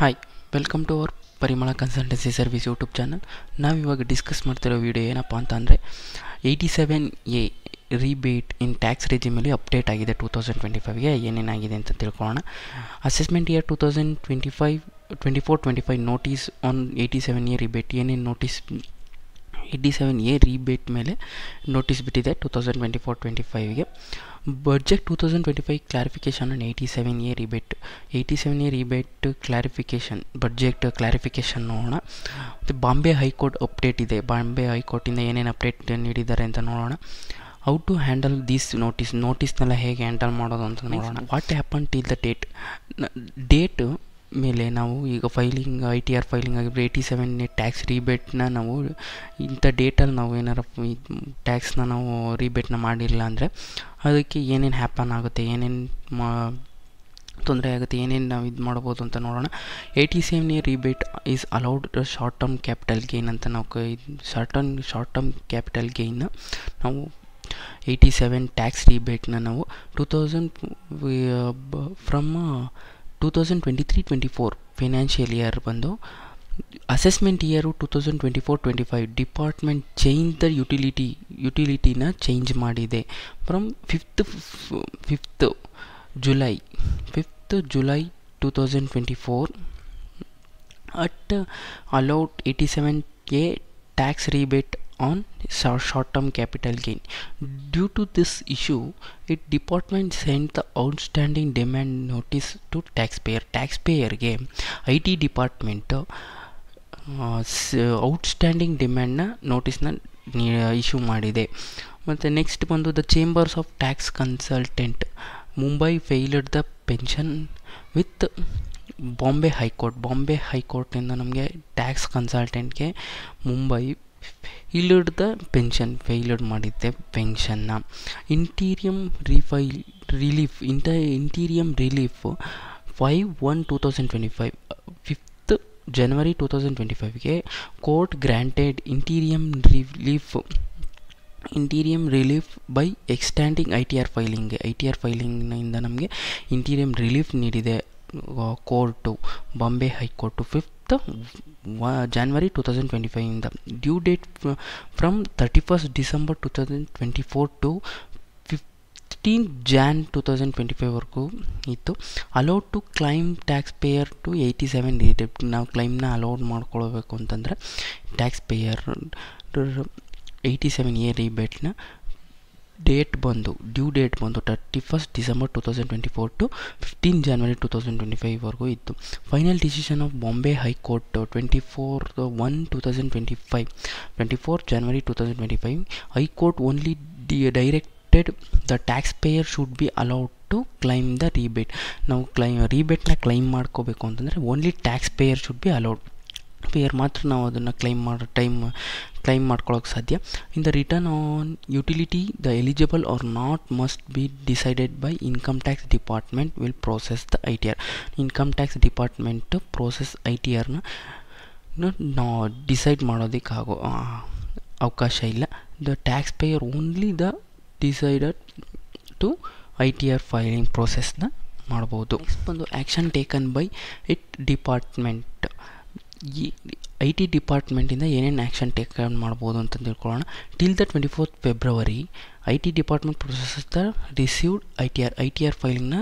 Hi, welcome to our ಪರಿಮಳ consultancy service YouTube channel. ನಾವಿವಾಗ discuss ಮಾಡ್ತಿರೋ ವಿಡಿಯೋ ಏನಪ್ಪ ಅಂತ ಅಂದರೆ 87A ರೀಬೇಟ್ ಇನ್ ಟ್ಯಾಕ್ಸ್ ರೆಜಿಮಲ್ಲಿ ಅಪ್ಡೇಟ್ ಆಗಿದೆ 2025ಗೆ ಏನೇನಾಗಿದೆ ಅಂತ ತಿಳ್ಕೊಳ್ಳೋಣ. Assessment year 2024-25 notice on 87A rebate ಏನೇನು ನೋಟಿಸ್ 87A ರೀಬೇಟ್ ಮೇಲೆ ನೋಟಿಸ್ ಬಿಟ್ಟಿದೆ 2024-25ಗೆ. Budget 2025 clarification on 87A rebate 87A rebate clarification budget clarification ನೋಡೋಣ. ಮತ್ತು ಬಾಂಬೆ ಹೈಕೋರ್ಟ್ ಅಪ್ಡೇಟ್ ಇದೆ. ಬಾಂಬೆ ಹೈಕೋರ್ಟಿಂದ ಏನೇನು ಅಪ್ಡೇಟ್ ನೀಡಿದ್ದಾರೆ ಅಂತ ನೋಡೋಣ. ಹೌ ಟು ಹ್ಯಾಂಡಲ್ ದಿಸ್ ನೋಟಿಸ್ನೆಲ್ಲ ಹೇಗೆ ಹ್ಯಾಂಡಲ್ ಮಾಡೋದು ಅಂತ ನೋಡೋಣ. What happen till the date ಮೇಲೆ ನಾವು ಈಗ ಫೈಲಿಂಗ್ ITR ಫೈಲಿಂಗ್ ಆಗಿದ್ರೆ 87A ಟ್ಯಾಕ್ಸ್ ರೀಬೇಟ್ನ ನಾವು ಇಂಥ ಡೇಟಲ್ಲಿ ನಾವು ಏನಾರು ಟ್ಯಾಕ್ಸ್ನ ನಾವು ರೀಬೇಟ್ನ ಮಾಡಿಲ್ಲ ಅಂದರೆ ಅದಕ್ಕೆ ಏನೇನು ಹ್ಯಾಪನ್ ಆಗುತ್ತೆ, ಏನೇನು ತೊಂದರೆ ಆಗುತ್ತೆ, ಏನೇನು ನಾವು ಇದು ಮಾಡ್ಬೋದು ಅಂತ ನೋಡೋಣ. 87A rebate is allowed short term capital gain ಅಂತ ನಾವು ಶಾರ್ಟ್ ಟರ್ಮ್ ಕ್ಯಾಪಿಟಲ್ ಗೇನ್ನ ನಾವು 87 ಟ್ಯಾಕ್ಸ್ ರೀಬೇಟ್ನ ನಾವು 2023-24 ಫಿನಾನ್ಷಿಯಲ್ ಇಯರ್ ಬಂದು assessment year 2024-25 department change the ಯುಟಿಲಿಟಿನ ಚೇಂಜ್ ಮಾಡಿದೆ. From 5th July 2024 at allowed 87A tax rebate on short-term capital gain. Due to this issue, department sent the outstanding demand notice to taxpayer ಗೆ IT department outstanding ಡಿಮ್ಯಾಂಡ್ನ ನೋಟಿಸ್ನ issue ಮಾಡಿದೆ. ಮತ್ತು next ಬಂದು the chambers of tax consultant Mumbai failed the pension with Bombay ಹೈಕೋರ್ಟಿಂದ ನಮಗೆ tax ಕನ್ಸಲ್ಟೆಂಟ್ಗೆ ಮುಂಬೈ ಇಲ್ಲದ ಫೇಲ್ಡ್ ಮಾಡಿದ್ದೆ ಪೆನ್ಷನ್ನ. ಇಂಟೀರಿಯಂ ರಿಲೀಫ್ 5/1/2025 5th January 2025ಗೆ court granted interim relief by extending ITR ಫೈಲಿಂಗ್ನಿಂದ ನಮಗೆ ಇಂಟೀರಿಯಂ ರಿಲೀಫ್ ನೀಡಿದೆ court, Bombay high court 5th January 2025 ಇಂದ. Due date from 31st December 2024 to 15th Jan 2025 ವರೆಗೂ ಇತ್ತು. Allowed to claim taxpayer to 87 rebate ನಾವು ಕ್ಲೈಮ್ನ allowed ಮಾಡ್ಕೊಳ್ಬೇಕು ಅಂತಂದರೆ ಟ್ಯಾಕ್ಸ್ ಪೇಯರ್ 87A ರೀಬೇಟ್ನ ಡ್ಯೂ ಡೇಟ್ ಬಂದು 31st December 2024 to 15th January 2025 ವರೆಗೂ ಇತ್ತು. Final decision of Bombay high court 24 January 2025 high court only directed the tax pair should be allowed to claim the rebate. ನಾವು ರೀಬೇಟ್ನ ಕ್ಲೈಮ್ ಮಾಡ್ಕೋಬೇಕು ಅಂತಂದರೆ only taxpayer should be allowed. Payer ಮಾತ್ರ ನಾವು ಅದನ್ನು claim ಮಾಡ್ಕೊಳ್ಳೋಕೆ ಸಾಧ್ಯ. In the return on utility the eligible or not must be decided by income tax department will process the ITR. Income tax department process ITRನ decide ಮಾಡೋದಕ್ಕೆ ಅವಕಾಶ ಇಲ್ಲ. The tax payer only the decided to ITR filing ಪ್ರೋಸೆಸ್ನ ಮಾಡ್ಬೋದು. Next ಬಂದು action taken by department. ಈ IT ಡಿಪಾರ್ಟ್ಮೆಂಟಿಂದ ಏನೇನು ಆ್ಯಕ್ಷನ್ ಟೇಕನ್ ಮಾಡ್ಬೋದು ಅಂತ ತಿಳ್ಕೊಳ್ಳೋಣ. Till the 24th February IT department processes the received ITR ಫೈಲಿಂಗ್ನ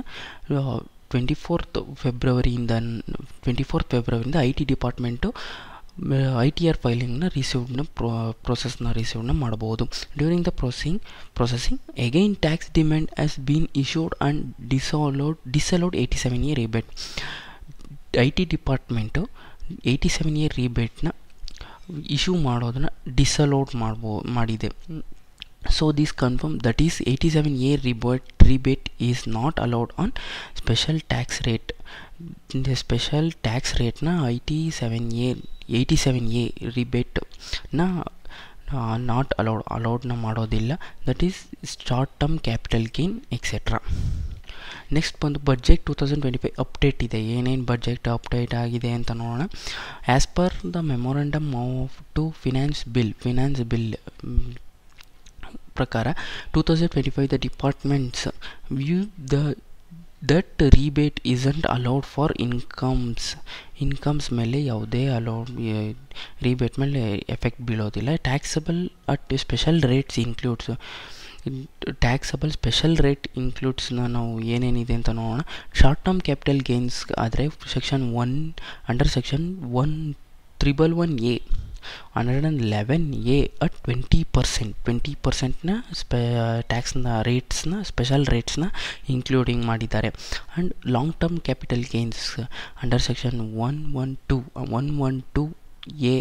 24th Februaryಯಿಂದ IT ಡಿಪಾರ್ಟ್ಮೆಂಟು ITR ಫೈಲಿಂಗ್ನ ರಿಸೀವ್ಡ್ನ ಮಾಡ್ಬೋದು. During the processing again tax demand has been issued and disallowed 87A rebate. IT department 87A ರೀಬೇಟ್ನ issue ಮಾಡೋದನ್ನು disallowed ಮಾಡಿದೆ. So this confirm that is 87A rebate is not allowed on special tax rate. Special tax ರೇಟ್ನ 87A ರಿಬೇಟ್ನ not ಅಲೌಡ್ನ ಮಾಡೋದಿಲ್ಲ. That is short term capital gain etcetera. Next ಬಂದು budget 2025 update ಇದೆ. ಏನೇನು ಬಡ್ಜೆಟ್ ಅಪ್ಡೇಟ್ ಆಗಿದೆ ಅಂತ ನೋಡೋಣ. As per the memorandum of to finance bill ಪ್ರಕಾರ 2025 the department's view the that rebate isn't allowed for incomes ಮೇಲೆ ಯಾವುದೇ ರಿಬೇಟ್ ಮೇಲೆ ಎಫೆಕ್ಟ್ ಬೀಳೋದಿಲ್ಲ. Taxable at special rates includes taxable special rate ಇನ್ಕ್ಲೂಡ್ಸ್ನ ನಾವು ಏನೇನಿದೆ ಅಂತ ನೋಡೋಣ. ಶಾರ್ಟ್ ಟರ್ಮ್ ಕ್ಯಾಪಿಟಲ್ ಗೇನ್ಸ್ ಆದರೆ section 1 under section 111A 111A at 20%ನ ಟ್ಯಾಕ್ಸ್ನ ರೇಟ್ಸ್ನ ಸ್ಪೆಷಲ್ ರೇಟ್ಸ್ನ ಇನ್ಕ್ಲೂಡಿಂಗ್ ಮಾಡಿದ್ದಾರೆ. And long term capital gains under section 112A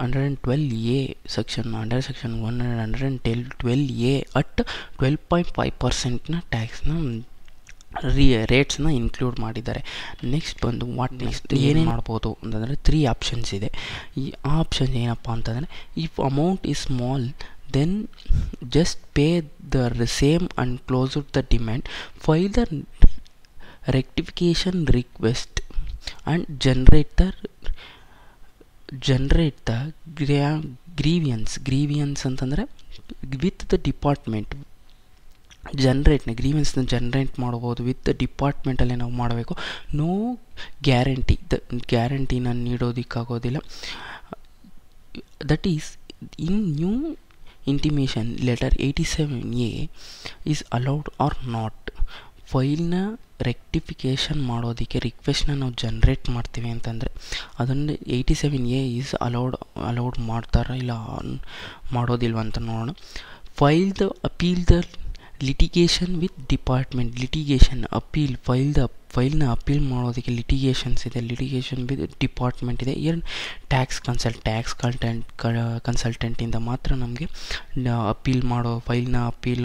112A section under section 112A at 12.5%ನ ಟ್ಯಾಕ್ಸ್ನ ರೇಟ್ಸ್ನ ಇನ್ಕ್ಲೂಡ್ ಮಾಡಿದ್ದಾರೆ. ನೆಕ್ಸ್ಟ್ ಬಂದು ನೆಕ್ಸ್ಟ್ ಏನೇನು ಮಾಡ್ಬೋದು ಅಂತಂದರೆ 3 ಆಪ್ಷನ್ಸ್ ಇದೆ. ಈ ಆಪ್ಷನ್ ಏನಪ್ಪ ಅಂತಂದರೆ, if amount is small then just pay the same and close the demand, file the rectification request and generate the grievance ಅಂತಂದರೆ ವಿತ್ ದ ಡಿಪಾರ್ಟ್ಮೆಂಟ್ ಗ್ರೀವೆನ್ಸ್ನ ಜನ್ರೇಟ್ ಮಾಡ್ಬೋದು. ವಿತ್ ಡಿಪಾರ್ಟ್ಮೆಂಟಲ್ಲೇ ನಾವು ಮಾಡಬೇಕು. ನೋ ಗ್ಯಾರಂಟಿನ ನೀಡೋದಕ್ಕಾಗೋದಿಲ್ಲ. That is in new intimation letter 87A is allowed or not. ಫೈಲ್ನ rectification ಮಾಡೋದಕ್ಕೆ ರಿಕ್ವೆಸ್ಟ್ನ ನಾವು ಜನ್ರೇಟ್ ಮಾಡ್ತೀವಿ ಅಂತಂದರೆ ಅದನ್ನು 87A ಈಸ್ ಅಲೌಡ್ ಮಾಡ್ತಾರಾ ಇಲ್ಲ ಮಾಡೋದಿಲ್ವ ಅಂತ ನೋಡೋಣ. Appeal the litigation with department ಫೈಲ್ನ ಅಪೀಲ್ ಮಾಡೋದಕ್ಕೆ ಲಿಟಿಗೇಷನ್ ವಿತ್ ಡಿಪಾರ್ಟ್ಮೆಂಟ್ ಇದೆ. ಟ್ಯಾಕ್ಸ್ ಕನ್ಸಲ್ಟೆಂಟಿಂದ ಮಾತ್ರ ನಮಗೆ ಫೈಲ್ನ ಅಪೀಲ್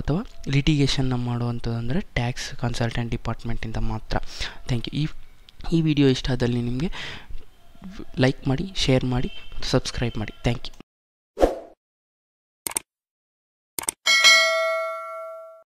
ಅಥವಾ ಲಿಟಿಗೇಷನ್ನ ಮಾಡುವಂಥದ್ದಂದರೆ ಟ್ಯಾಕ್ಸ್ ಕನ್ಸಲ್ಟೆಂಟ್ ಡಿಪಾರ್ಟ್ಮೆಂಟಿಂದ ಮಾತ್ರ. Thank you. ಈ ವಿಡಿಯೋ ಇಷ್ಟ ಆದಲ್ಲಿ ನಿಮಗೆ ಲೈಕ್ ಮಾಡಿ, ಶೇರ್ ಮಾಡಿ, ಸಬ್ಸ್ಕ್ರೈಬ್ ಮಾಡಿ. Thank you.